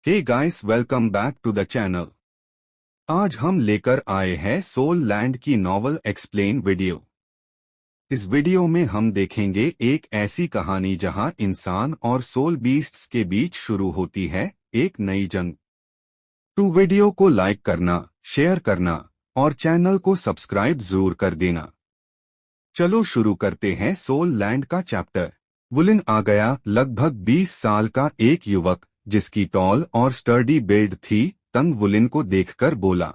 Hey guys, welcome back to the channel. आज हम लेकर आए हैं सोल लैंड की नॉवल एक्सप्लेन वीडियो। इस वीडियो में हम देखेंगे एक ऐसी कहानी जहां इंसान और सोल बीस्ट्स के बीच शुरू होती है एक नई जंग। वीडियो को लाइक करना, शेयर करना और चैनल को सब्सक्राइब जरूर कर देना। चलो शुरू करते हैं सोल लैंड का चैप्टर। वुलिन आ गया, लगभग 20 साल का एक युवक जिसकी टॉल और स्टर्डी बिल्ड थी, तंग वुलिन को देखकर बोला।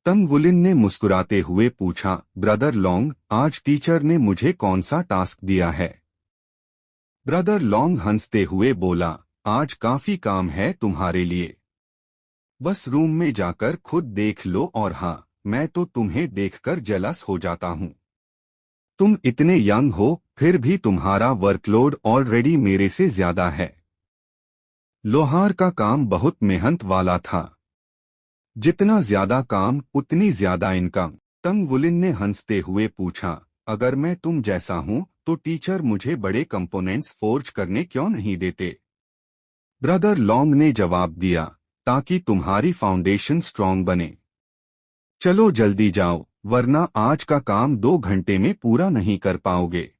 तंग वुलिन ने मुस्कुराते हुए पूछा, ब्रदर लॉन्ग, आज टीचर ने मुझे कौन सा टास्क दिया है? ब्रदर लॉन्ग हंसते हुए बोला, आज काफी काम है तुम्हारे लिए। बस रूम में जाकर खुद देख लो, और हाँ, मैं तो तुम्हें देखकर जेलस हो जाता हूँ। तुम इतने यंग हो, फिर भी तुम्हारा वर्कलोड ऑलरेडी मेरे से ज्यादा है। लोहार का काम बहुत मेहनत वाला था। जितना ज्यादा काम उतनी ज्यादा इनकम। तंग वुलिन ने हंसते हुए पूछा, अगर मैं तुम जैसा हूँ तो टीचर मुझे बड़े कंपोनेंट्स फोर्ज करने क्यों नहीं देते? ब्रदर लॉन्ग ने जवाब दिया, ताकि तुम्हारी फाउंडेशन स्ट्रांग बने। चलो जल्दी जाओ, वरना आज का काम 2 घंटे में पूरा नहीं कर पाओगे।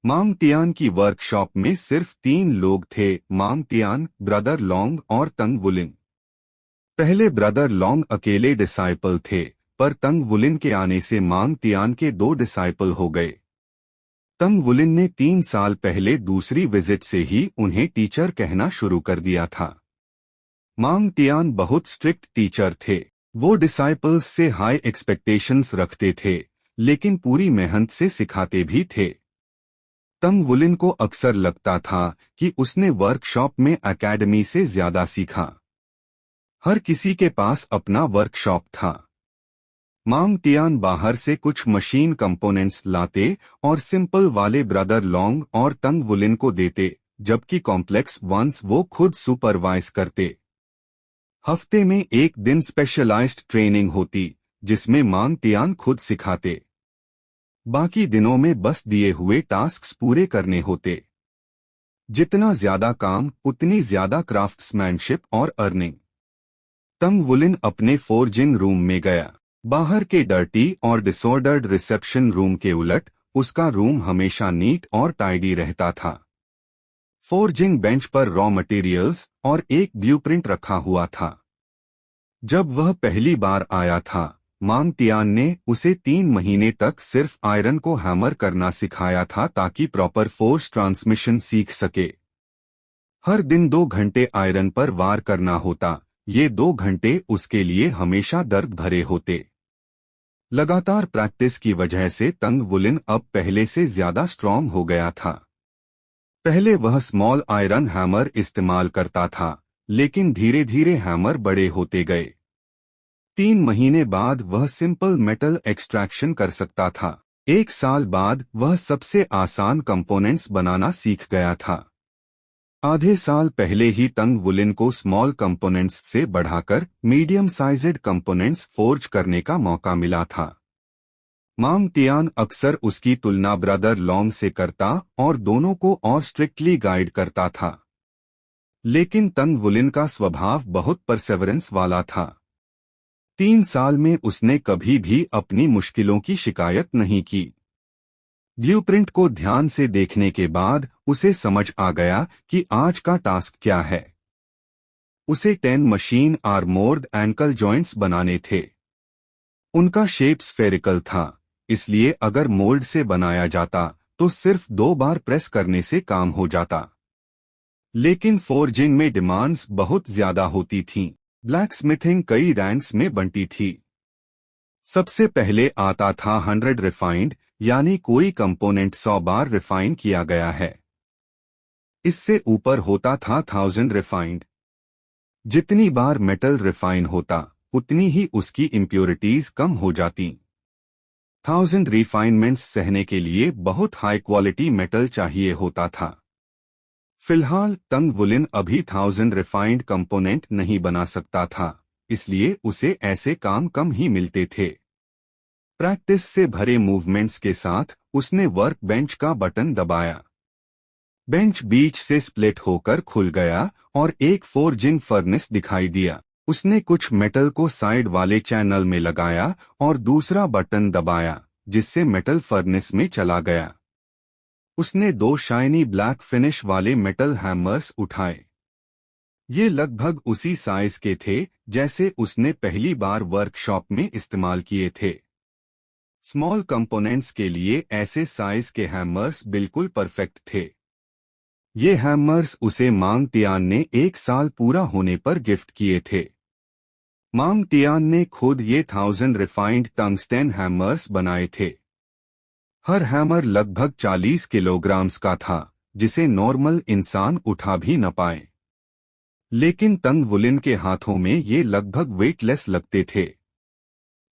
मांग टियान की वर्कशॉप में सिर्फ 3 लोग थे, मांग टियान, ब्रदर लॉन्ग और तंग वुलिन। पहले ब्रदर लॉन्ग अकेले डिसाइपल थे, पर तंग वुलिन के आने से मांग टियान के 2 डिसाइपल हो गए। तंग वुलिन ने 3 साल पहले दूसरी विजिट से ही उन्हें टीचर कहना शुरू कर दिया था। मांग टियान बहुत स्ट्रिक्ट टीचर थे। वो डिसाइपल्स से हाई एक्सपेक्टेशंस रखते थे, लेकिन पूरी मेहनत से सिखाते भी थे। तंग वुलिन को अक्सर लगता था कि उसने वर्कशॉप में एकेडमी से ज्यादा सीखा। हर किसी के पास अपना वर्कशॉप था। मांग टियान बाहर से कुछ मशीन कंपोनेंट्स लाते और सिंपल वाले ब्रदर लॉन्ग और तंग वुलिन को देते, जबकि कॉम्प्लेक्स वंस वो खुद सुपरवाइज करते। हफ्ते में एक दिन स्पेशलाइज्ड ट्रेनिंग होती, जिसमें मांग टियान खुद सिखाते। बाकी दिनों में बस दिए हुए टास्क्स पूरे करने होते। जितना ज्यादा काम उतनी ज्यादा क्राफ्ट्समैनशिप और अर्निंग। तंग वुलिन अपने फोर्जिंग रूम में गया। बाहर के डर्टी और डिसऑर्डर्ड रिसेप्शन रूम के उलट उसका रूम हमेशा नीट और टाइडी रहता था। फोर्जिंग बेंच पर रॉ मटेरियल्स और एक ब्लूप्रिंट रखा हुआ था। जब वह पहली बार आया था, मांग टियान ने उसे 3 महीने तक सिर्फ आयरन को हैमर करना सिखाया था, ताकि प्रॉपर फोर्स ट्रांसमिशन सीख सके। हर दिन 2 घंटे आयरन पर वार करना होता। ये 2 घंटे उसके लिए हमेशा दर्द भरे होते। लगातार प्रैक्टिस की वजह से तंग वुलिन अब पहले से ज्यादा स्ट्रॉन्ग हो गया था। पहले वह स्मॉल आयरन हैमर इस्तेमाल करता था, लेकिन धीरे धीरे हैमर बड़े होते गए। 3 महीने बाद वह सिंपल मेटल एक्सट्रैक्शन कर सकता था। 1 साल बाद वह सबसे आसान कंपोनेंट्स बनाना सीख गया था। आधे साल पहले ही तंग वुलिन को स्मॉल कंपोनेंट्स से बढ़ाकर मीडियम साइजेड कंपोनेंट्स फोर्ज करने का मौका मिला था। मांग टियान अक्सर उसकी तुलना ब्रदर लॉन्ग से करता और दोनों को और स्ट्रिक्टली गाइड करता था। लेकिन तंग वुलिन का स्वभाव बहुत परसेवरेंस वाला था। 3 साल में उसने कभी भी अपनी मुश्किलों की शिकायत नहीं की। ब्लूप्रिंट को ध्यान से देखने के बाद उसे समझ आ गया कि आज का टास्क क्या है। उसे 10 मशीन आर्मोर्ड एंकल जॉइंट्स बनाने थे। उनका शेप स्फेरिकल था, इसलिए अगर मोल्ड से बनाया जाता तो सिर्फ 2 बार प्रेस करने से काम हो जाता। लेकिन फोर्जिंग में डिमांड्स बहुत ज्यादा होती थीं। ब्लैकस्मिथिंग कई रैंक्स में बंटी थी। सबसे पहले आता था 100 रिफाइंड, यानी कोई कंपोनेंट 100 बार रिफाइन किया गया है। इससे ऊपर होता था 1000 रिफाइंड। जितनी बार मेटल रिफाइन होता, उतनी ही उसकी इम्प्योरिटीज कम हो जाती। 1000 रिफाइनमेंट्स सहने के लिए बहुत हाई क्वालिटी मेटल चाहिए होता था। फिलहाल तंग वुलिन अभी 1000 रिफाइंड कंपोनेंट नहीं बना सकता था, इसलिए उसे ऐसे काम कम ही मिलते थे। प्रैक्टिस से भरे मूवमेंट्स के साथ उसने वर्क बेंच का बटन दबाया। बेंच बीच से स्प्लिट होकर खुल गया और एक फोर्जिंग फर्नेस दिखाई दिया। उसने कुछ मेटल को साइड वाले चैनल में लगाया और दूसरा बटन दबाया, जिससे मेटल फर्नेस में चला गया। उसने 2 शाइनी ब्लैक फिनिश वाले मेटल हैमर्स उठाए। ये लगभग उसी साइज के थे जैसे उसने पहली बार वर्कशॉप में इस्तेमाल किए थे। स्मॉल कंपोनेंट्स के लिए ऐसे साइज के हैमर्स बिल्कुल परफेक्ट थे। ये हैमर्स उसे मांग टियान ने 1 साल पूरा होने पर गिफ्ट किए थे। मांग टियान ने खुद ये 1000 रिफाइंड टंगस्टेन हैमर्स बनाए थे। हर हैमर लगभग 40 किलोग्राम्स का था, जिसे नॉर्मल इंसान उठा भी न पाए। लेकिन तंग वुलिन के हाथों में ये लगभग वेटलेस लगते थे।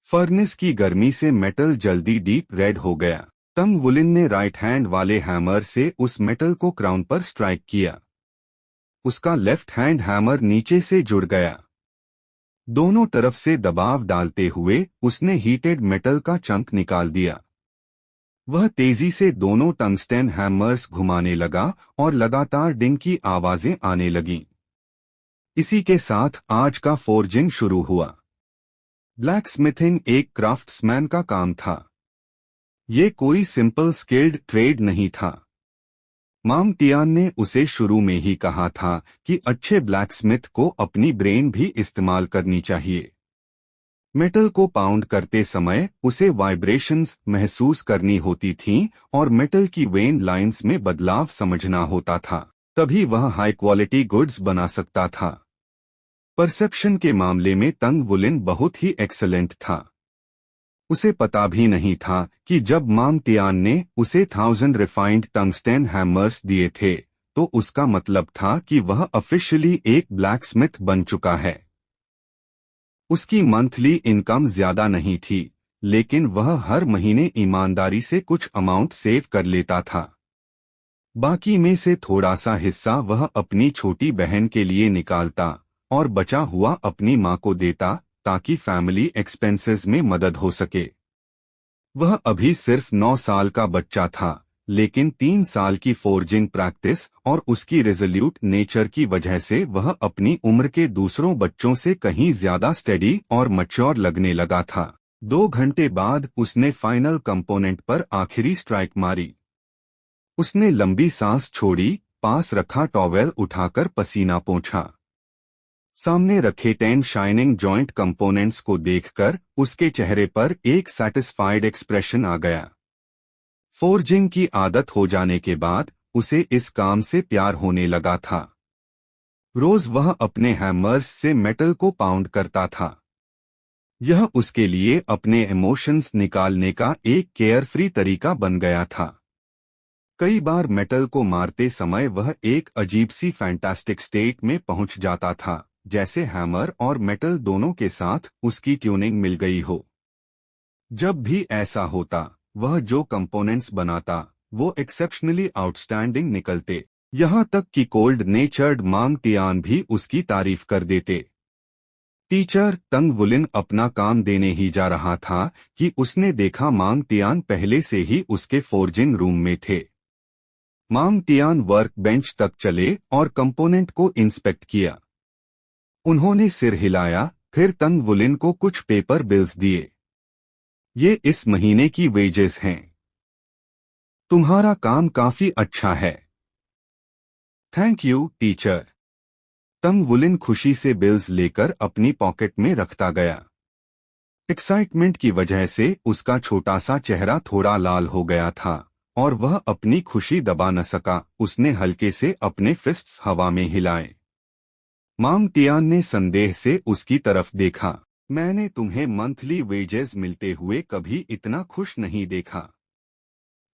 फर्नेस की गर्मी से मेटल जल्दी डीप रेड हो गया। तंग वुलिन ने राइट हैंड वाले हैमर से उस मेटल को क्राउन पर स्ट्राइक किया। उसका लेफ्ट हैंड हैमर नीचे से जुड़ गया। दोनों तरफ से दबाव डालते हुए उसने हीटेड मेटल का चंक निकाल दिया। वह तेजी से दोनों टंगस्टेन हैमर्स घुमाने लगा और लगातार डिंग की आवाजें आने लगीं। इसी के साथ आज का फोर्जिंग शुरू हुआ। ब्लैक स्मिथिंग एक क्राफ्ट्समैन का काम था। ये कोई सिंपल स्किल्ड ट्रेड नहीं था। मांग टियान ने उसे शुरू में ही कहा था कि अच्छे ब्लैकस्मिथ को अपनी ब्रेन भी इस्तेमाल करनी चाहिए। मेटल को पाउंड करते समय उसे वाइब्रेशंस महसूस करनी होती थीं और मेटल की वेन लाइंस में बदलाव समझना होता था, तभी वह हाई क्वालिटी गुड्स बना सकता था। परसेप्शन के मामले में तंग वुलिन बहुत ही एक्सेलेंट था। उसे पता भी नहीं था कि जब मांग टियान ने उसे 1000 रिफाइंड टंगस्टेन हैमर्स दिए थे तो उसका मतलब था कि वह ऑफिशियली एक ब्लैकस्मिथ बन चुका है। उसकी मंथली इनकम ज्यादा नहीं थी, लेकिन वह हर महीने ईमानदारी से कुछ अमाउंट सेव कर लेता था। बाकी में से थोड़ा सा हिस्सा वह अपनी छोटी बहन के लिए निकालता और बचा हुआ अपनी मां को देता ताकि फैमिली एक्सपेंसेस में मदद हो सके। वह अभी सिर्फ 9 साल का बच्चा था, लेकिन 3 साल की फोर्जिंग प्रैक्टिस और उसकी रेजोल्यूट नेचर की वजह से वह अपनी उम्र के दूसरों बच्चों से कहीं ज्यादा स्टेडी और मैच्योर लगने लगा था। 2 घंटे बाद उसने फाइनल कंपोनेंट पर आखिरी स्ट्राइक मारी। उसने लंबी सांस छोड़ी, पास रखा टॉवेल उठाकर पसीना पोंछा। सामने रखे 10 शाइनिंग जॉइंट कंपोनेंट्स को देखकर उसके चेहरे पर एक सैटिस्फाइड एक्सप्रेशन आ गया। फोर्जिंग की आदत हो जाने के बाद उसे इस काम से प्यार होने लगा था। रोज वह अपने हैमर्स से मेटल को पाउंड करता था। यह उसके लिए अपने इमोशंस निकालने का एक केयरफ्री तरीका बन गया था। कई बार मेटल को मारते समय वह एक अजीब सी फैंटास्टिक स्टेट में पहुंच जाता था, जैसे हैमर और मेटल दोनों के साथ उसकी ट्यूनिंग मिल गई हो। जब भी ऐसा होता, वह जो कंपोनेंट्स बनाता वो एक्सेप्शनली आउटस्टैंडिंग निकलते। यहाँ तक कि कोल्ड नेचर्ड मांग टियान भी उसकी तारीफ कर देते। टीचर तंग वुलिन अपना काम देने ही जा रहा था कि उसने देखा मांग टियान पहले से ही उसके फोर्जिंग रूम में थे। मांग टियान वर्क बेंच तक चले और कंपोनेंट को इंस्पेक्ट किया। उन्होंने सिर हिलाया, फिर तंग वुलिन को कुछ पेपर बिल्स दिए। ये इस महीने की वेजेस हैं। तुम्हारा काम काफी अच्छा है। Thank you teacher. तंग वुलिन खुशी से बिल्स लेकर अपनी पॉकेट में रखता गया। एक्साइटमेंट की वजह से उसका छोटा सा चेहरा थोड़ा लाल हो गया था और वह अपनी खुशी दबा न सका। उसने हल्के से अपने फिस्ट्स हवा में हिलाए। मांग टियान ने संदेह से उसकी तरफ देखा। मैंने तुम्हें मंथली वेजेस मिलते हुए कभी इतना खुश नहीं देखा।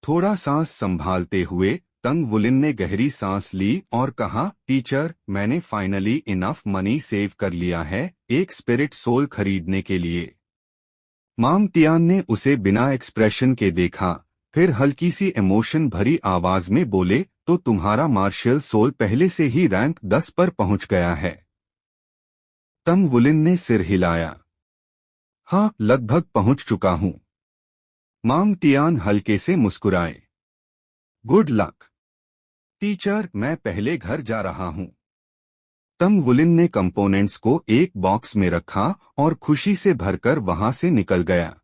थोड़ा सांस संभालते हुए तंग वुलिन ने गहरी सांस ली और कहा, टीचर, मैंने फाइनली इनफ मनी सेव कर लिया है एक स्पिरिट सोल खरीदने के लिए। मांग टियान ने उसे बिना एक्सप्रेशन के देखा, फिर हल्की सी इमोशन भरी आवाज में बोले, तो तुम्हारा मार्शियल सोल पहले से ही रैंक 10 पर पहुंच गया है। तंग वुलिन ने सिर हिलाया। हाँ, लगभग पहुंच चुका हूं। मांग टियान हल्के से मुस्कुराए। Good luck. टीचर, मैं पहले घर जा रहा हूँ। तंगवुलिन ने कंपोनेंट्स को एक बॉक्स में रखा और खुशी से भरकर वहां से निकल गया।